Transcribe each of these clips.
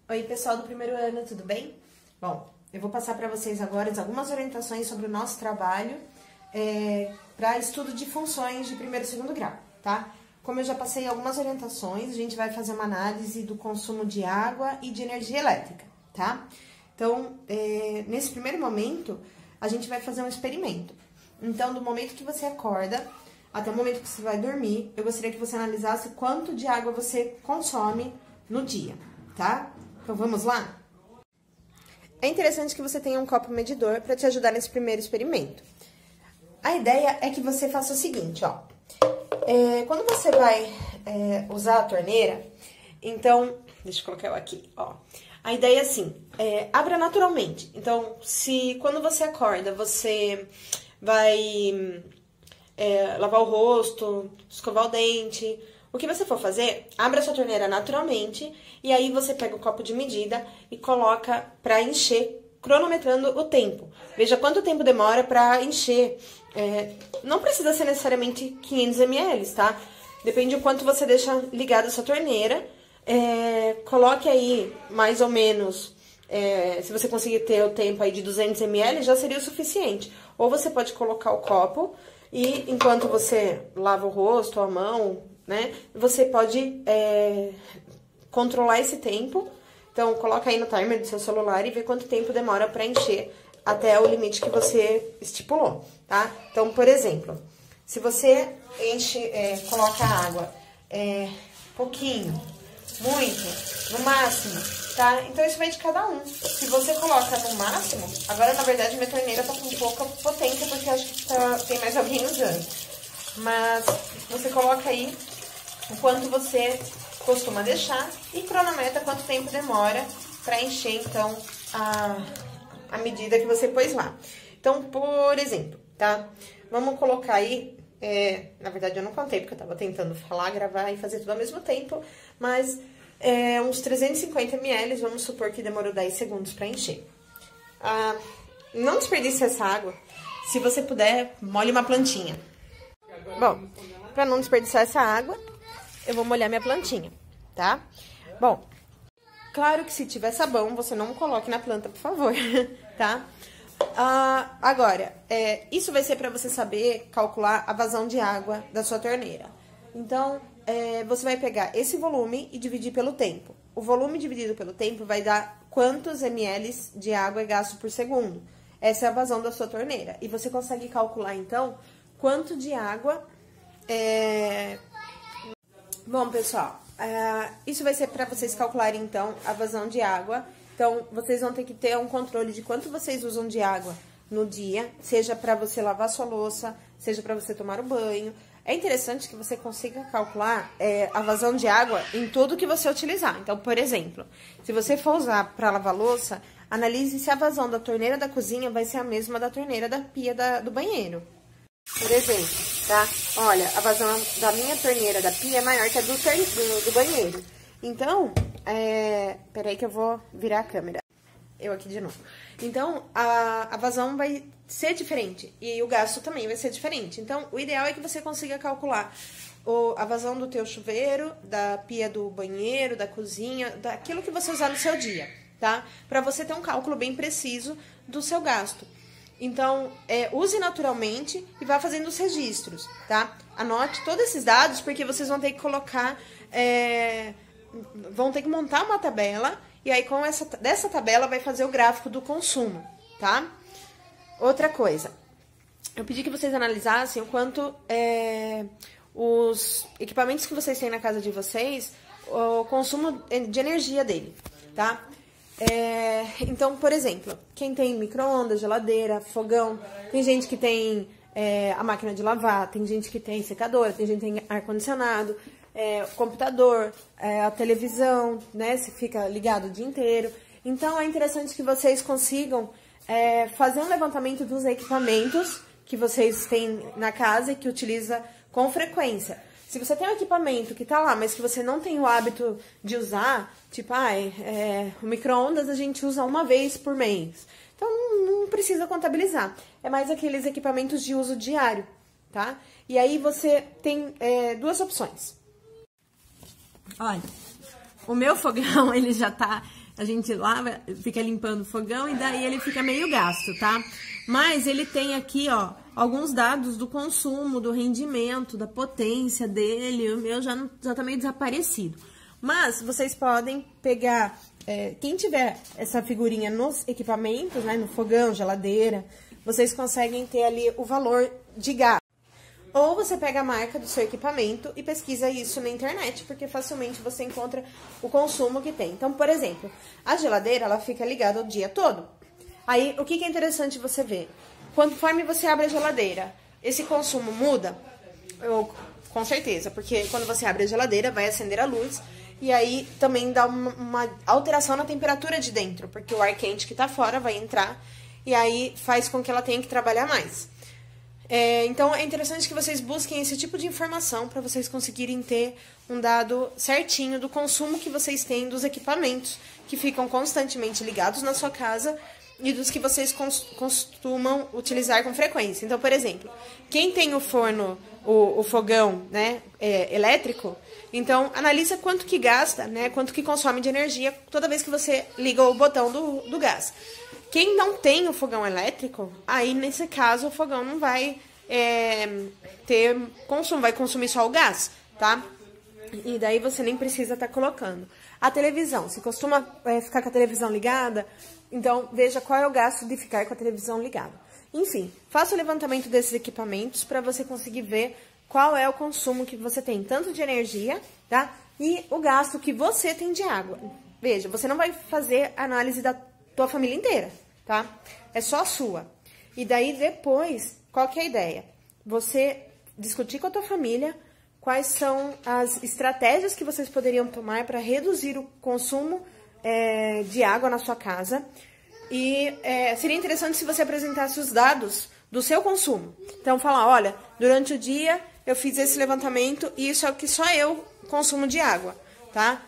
Oi, pessoal do primeiro ano, tudo bem? Bom, eu vou passar para vocês agora algumas orientações sobre o nosso trabalho para estudo de funções de primeiro e segundo grau, tá? Como eu já passei algumas orientações, a gente vai fazer uma análise do consumo de água e de energia elétrica, tá? Então, nesse primeiro momento, a gente vai fazer um experimento. Então, do momento que você acorda até o momento que você vai dormir, eu gostaria que você analisasse quanto de água você consome no dia, tá? Então, vamos lá? É interessante que você tenha um copo medidor para te ajudar nesse primeiro experimento. A ideia é que você faça o seguinte, ó. Quando você vai usar a torneira, então, deixa eu colocar eu aqui, ó. A ideia é assim, abra naturalmente. Então, se quando você acorda, você vai lavar o rosto, escovar o dente, o que você for fazer, abra a sua torneira naturalmente e aí você pega o copo de medida e coloca para encher, cronometrando o tempo. Veja quanto tempo demora para encher. Não precisa ser necessariamente 500 ml, tá? Depende do quanto você deixa ligada a sua torneira. Coloque aí mais ou menos, se você conseguir ter o tempo aí de 200 ml, já seria o suficiente. Ou você pode colocar o copo e enquanto você lava o rosto, a mão, né, você pode controlar esse tempo. Então, coloca aí no timer do seu celular e vê quanto tempo demora para encher até o limite que você estipulou, tá? Então, por exemplo, se você coloca água pouquinho, muito, no máximo, tá? Então, isso vai de cada um. Se você coloca no máximo, agora, na verdade, minha torneira tá com pouca potência, porque acho que tem mais alguém usando. Mas você coloca aí o quanto você costuma deixar e cronometra quanto tempo demora para encher, então, a medida que você pôs lá. Então, por exemplo, tá? Vamos colocar aí, na verdade eu não contei porque eu tava tentando falar, gravar e fazer tudo ao mesmo tempo, mas uns 350 ml, vamos supor que demorou 10 segundos para encher. Não desperdice essa água, se você puder, molhe uma plantinha. Bom, para não desperdiçar essa água, eu vou molhar minha plantinha, tá? Bom, claro que se tiver sabão, você não coloque na planta, por favor, tá? Agora, isso vai ser para você saber calcular a vazão de água da sua torneira. Então, você vai pegar esse volume e dividir pelo tempo. O volume dividido pelo tempo vai dar quantos ml de água é gasto por segundo. Essa é a vazão da sua torneira. E você consegue calcular, então, quanto de água Bom, pessoal, isso vai ser para vocês calcularem, então, a vazão de água. Então, vocês vão ter que ter um controle de quanto vocês usam de água no dia, seja para você lavar sua louça, seja para você tomar o banho. É interessante que você consiga calcular a vazão de água em tudo que você utilizar. Então, por exemplo, se você for usar para lavar louça, analise se a vazão da torneira da cozinha vai ser a mesma da torneira da pia do banheiro. Por exemplo, tá? Olha, a vazão da minha torneira da pia é maior que a do banheiro. Então, peraí que eu vou virar a câmera. Eu aqui de novo. Então, a vazão vai ser diferente e o gasto também vai ser diferente. Então, o ideal é que você consiga calcular a vazão do teu chuveiro, da pia do banheiro, da cozinha, daquilo que você usar no seu dia, tá? Pra você ter um cálculo bem preciso do seu gasto. Então, use naturalmente e vá fazendo os registros, tá? Anote todos esses dados, porque vocês vão ter que colocar, vão ter que montar uma tabela, e aí dessa tabela vai fazer o gráfico do consumo, tá? Outra coisa, eu pedi que vocês analisassem o quanto os equipamentos que vocês têm na casa de vocês, o consumo de energia dele, tá? Então, por exemplo, quem tem micro-ondas, geladeira, fogão, tem gente que tem a máquina de lavar, tem gente que tem secadora, tem gente que tem ar-condicionado, computador, a televisão, né, se fica ligado o dia inteiro. Então, é interessante que vocês consigam fazer um levantamento dos equipamentos que vocês têm na casa e que utiliza com frequência. Se você tem um equipamento que tá lá, mas que você não tem o hábito de usar, tipo, o micro-ondas a gente usa uma vez por mês. Então, não precisa contabilizar. É mais aqueles equipamentos de uso diário, tá? E aí você tem duas opções. Olha, o meu fogão, ele já tá... A gente lava, fica limpando o fogão e daí ele fica meio gasto, tá? Mas ele tem aqui, ó, alguns dados do consumo, do rendimento, da potência dele. O meu já tá meio desaparecido. Mas vocês podem pegar... quem tiver essa figurinha nos equipamentos, né? No fogão, geladeira, vocês conseguem ter ali o valor de gasto. Ou você pega a marca do seu equipamento e pesquisa isso na internet, porque facilmente você encontra o consumo que tem. Então, por exemplo, a geladeira, ela fica ligada o dia todo. Aí, o que é interessante você ver? Conforme você abre a geladeira, esse consumo muda? Com certeza, porque quando você abre a geladeira, vai acender a luz e aí também dá uma alteração na temperatura de dentro, porque o ar quente que tá fora vai entrar e aí faz com que ela tenha que trabalhar mais. Então, é interessante que vocês busquem esse tipo de informação para vocês conseguirem ter um dado certinho do consumo que vocês têm dos equipamentos que ficam constantemente ligados na sua casa e dos que vocês costumam utilizar com frequência. Então, por exemplo, quem tem o forno, o fogão, né, elétrico, então analisa quanto que gasta, né, quanto que consome de energia toda vez que você liga o botão do gás. Quem não tem o fogão elétrico, aí nesse caso o fogão não vai ter consumo, vai consumir só o gás, tá? E daí você nem precisa estar colocando. A televisão, se costuma ficar com a televisão ligada, então veja qual é o gasto de ficar com a televisão ligada. Enfim, faça o levantamento desses equipamentos para você conseguir ver qual é o consumo que você tem, tanto de energia, tá? E o gasto que você tem de água. Veja, você não vai fazer análise da tua família inteira, tá? É só a sua. E daí, depois, qual que é a ideia? Você discutir com a tua família quais são as estratégias que vocês poderiam tomar para reduzir o consumo de água na sua casa. E seria interessante se você apresentasse os dados do seu consumo. Então, falar, olha, durante o dia eu fiz esse levantamento e isso é o que só eu consumo de água, tá?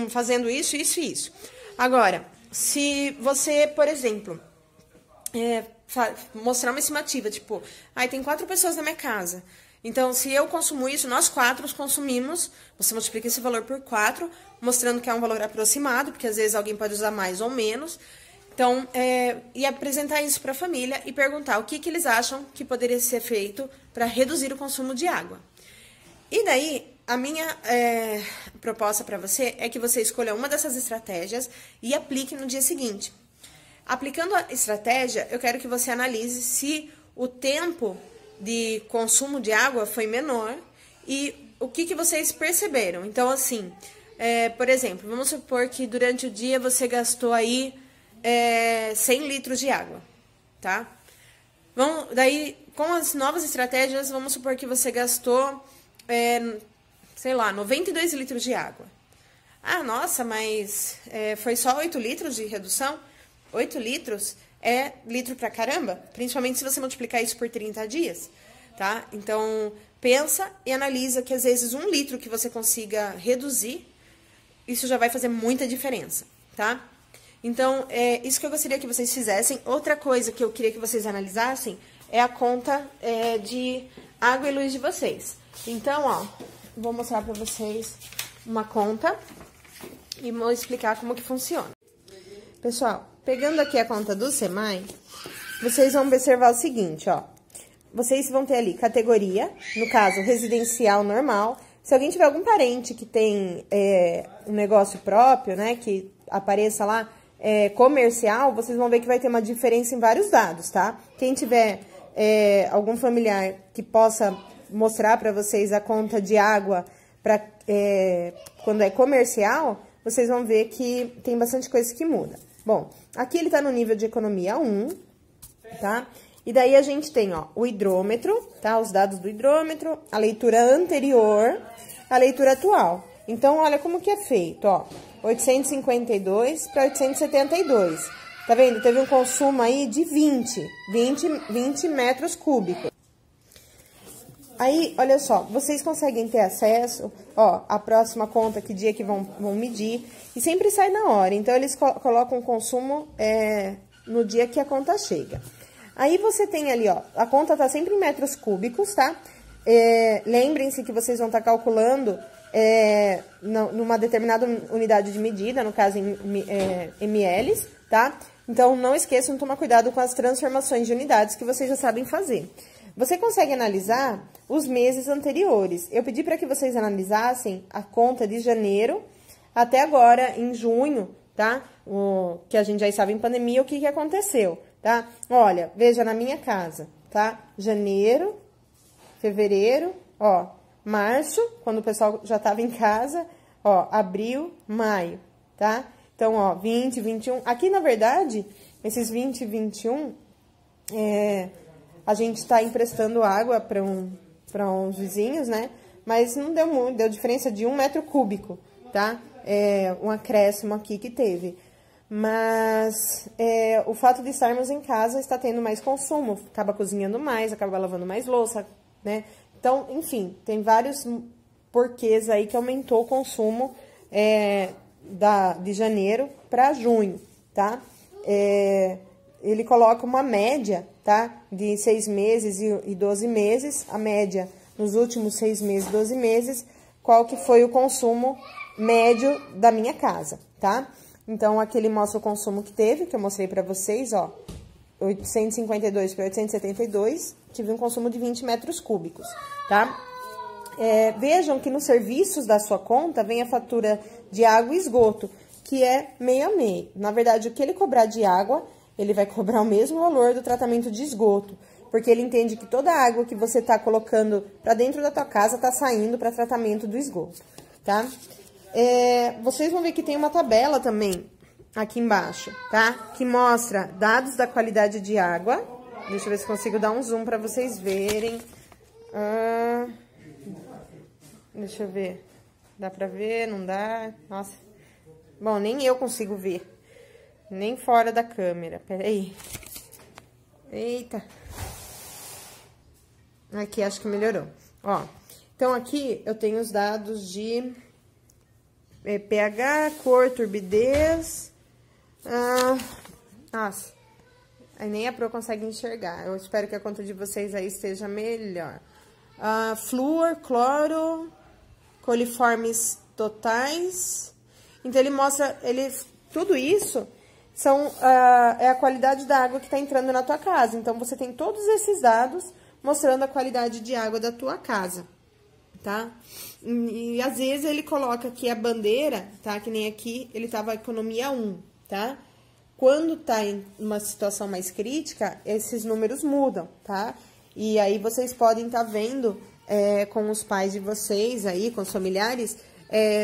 Fazendo isso, isso e isso. Agora, se você, por exemplo, mostrar uma estimativa, tipo, tem 4 pessoas na minha casa, então se eu consumo isso, nós 4 consumimos, você multiplica esse valor por 4, mostrando que é um valor aproximado, porque às vezes alguém pode usar mais ou menos. Então, e apresentar isso para a família e perguntar o que eles acham que poderia ser feito para reduzir o consumo de água. E daí, a minha proposta para você é que você escolha uma dessas estratégias e aplique no dia seguinte. Aplicando a estratégia, eu quero que você analise se o tempo de consumo de água foi menor e o que vocês perceberam. Então, assim, por exemplo, vamos supor que durante o dia você gastou aí 100 litros de água, tá? Daí, com as novas estratégias, vamos supor que você gastou, sei lá, 92 litros de água. Ah, nossa, mas foi só 8 litros de redução? 8 litros é litro pra caramba, principalmente se você multiplicar isso por 30 dias, tá? Então, pensa e analisa que às vezes 1 litro que você consiga reduzir, isso já vai fazer muita diferença, tá? Então, isso que eu gostaria que vocês fizessem. Outra coisa que eu queria que vocês analisassem é a conta de água e luz de vocês. Então, ó, vou mostrar pra vocês uma conta e vou explicar como que funciona. Pessoal, pegando aqui a conta do SEMAI, vocês vão observar o seguinte, ó. Vocês vão ter ali categoria, no caso, residencial normal. Se alguém tiver algum parente que tem um negócio próprio, né, que apareça lá, comercial, vocês vão ver que vai ter uma diferença em vários dados, tá? Quem tiver algum familiar que possa mostrar para vocês a conta de água quando é comercial, vocês vão ver que tem bastante coisa que muda. Bom, aqui ele tá no nível de economia 1, tá? E daí a gente tem, ó, o hidrômetro, tá? Os dados do hidrômetro, a leitura anterior, a leitura atual. Então, olha como que é feito, ó. 852 para 872. Tá vendo? Teve um consumo aí de 20 metros cúbicos. Aí, olha só, vocês conseguem ter acesso, ó, a próxima conta, que dia que vão medir, e sempre sai na hora. Então, eles colocam o consumo no dia que a conta chega. Aí, você tem ali, ó, a conta tá sempre em metros cúbicos, tá? Lembrem-se que vocês vão estar calculando numa determinada unidade de medida, no caso em ml, tá? Então, não esqueçam de tomar cuidado com as transformações de unidades que vocês já sabem fazer. Você consegue analisar os meses anteriores. Eu pedi para que vocês analisassem a conta de janeiro até agora, em junho, tá? Que a gente já estava em pandemia, o que aconteceu, tá? Olha, veja na minha casa, tá? Janeiro, fevereiro, ó, março, quando o pessoal já estava em casa, ó, abril, maio, tá? Então, ó, 20, 21, aqui na verdade, esses 20 e 21, a gente tá emprestando água para uns vizinhos, né? Mas não deu muito, deu diferença de 1 metro cúbico, tá? Um acréscimo aqui que teve. Mas o fato de estarmos em casa está tendo mais consumo, acaba cozinhando mais, acaba lavando mais louça, né? Então, enfim, tem vários porquês aí que aumentou o consumo de janeiro para junho, tá? Ele coloca uma média, tá? De 6 meses e 12 meses, a média nos últimos 6 meses, 12 meses, qual que foi o consumo médio da minha casa, tá? Então, aqui ele mostra o consumo que teve, que eu mostrei pra vocês, ó, 852 para 872, tive um consumo de 20 metros cúbicos, tá? Vejam que nos serviços da sua conta vem a fatura de água e esgoto, que é meio a meio. Na verdade, o que ele cobrar de água, ele vai cobrar o mesmo valor do tratamento de esgoto, porque ele entende que toda a água que você tá colocando para dentro da tua casa tá saindo para tratamento do esgoto, tá? Vocês vão ver que tem uma tabela também aqui embaixo, tá? Que mostra dados da qualidade de água. Deixa eu ver se consigo dar um zoom para vocês verem. Deixa eu ver. Dá pra ver? Não dá? Nossa. Bom, nem eu consigo ver. Nem fora da câmera. Pera aí. Eita. Aqui, acho que melhorou. Ó. Então, aqui eu tenho os dados de pH, cor, turbidez. Nossa. Aí nem a Pro consegue enxergar. Eu espero que a conta de vocês aí esteja melhor. Flúor, cloro, coliformes totais. Então, ele mostra, tudo isso é a qualidade da água que está entrando na tua casa. Então, você tem todos esses dados mostrando a qualidade de água da tua casa, tá? E às vezes ele coloca aqui a bandeira, tá? Que nem aqui, ele tava economia 1, tá? Quando tá em uma situação mais crítica, esses números mudam, tá? E aí vocês podem estar vendo com os pais de vocês aí, com os familiares,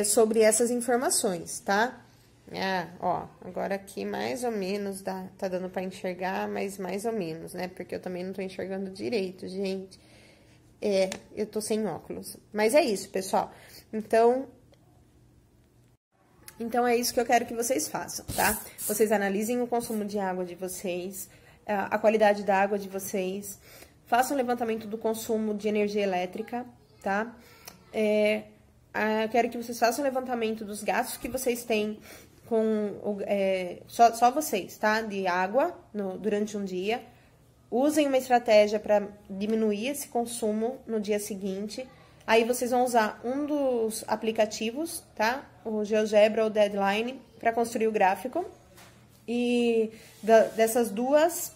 sobre essas informações, tá? Ó, agora aqui mais ou menos tá dando pra enxergar, mas mais ou menos, né? Porque eu também não tô enxergando direito, gente. Eu tô sem óculos. Mas é isso, pessoal. Então é isso que eu quero que vocês façam, tá? Vocês analisem o consumo de água de vocês, a qualidade da água de vocês, façam um levantamento do consumo de energia elétrica, tá? Eu quero que vocês façam um levantamento dos gastos que vocês têm só vocês, tá? De água durante um dia. Usem uma estratégia para diminuir esse consumo no dia seguinte. Aí, vocês vão usar um dos aplicativos, tá? O GeoGebra ou Deadline, para construir o gráfico. E dessas duas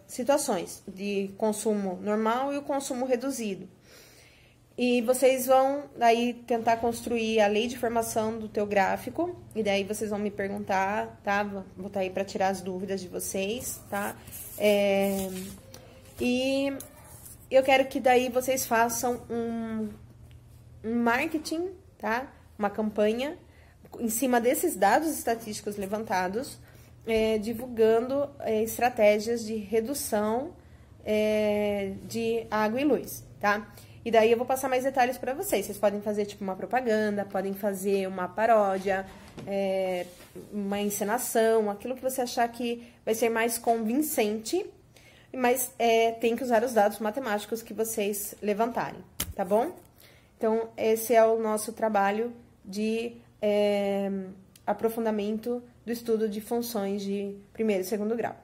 situações, de consumo normal e o consumo reduzido. E vocês vão, daí, tentar construir a lei de formação do teu gráfico. E daí, vocês vão me perguntar, tá? Vou estar aí para tirar as dúvidas de vocês, tá? E eu quero que daí vocês façam um marketing, tá? Uma campanha em cima desses dados estatísticos levantados, divulgando estratégias de redução de água e luz, tá? E daí eu vou passar mais detalhes para vocês. Vocês podem fazer tipo uma propaganda, podem fazer uma paródia, uma encenação, aquilo que você achar que vai ser mais convincente, mas tem que usar os dados matemáticos que vocês levantarem, tá bom? Então, esse é o nosso trabalho de aprofundamento do estudo de funções de primeiro e segundo grau.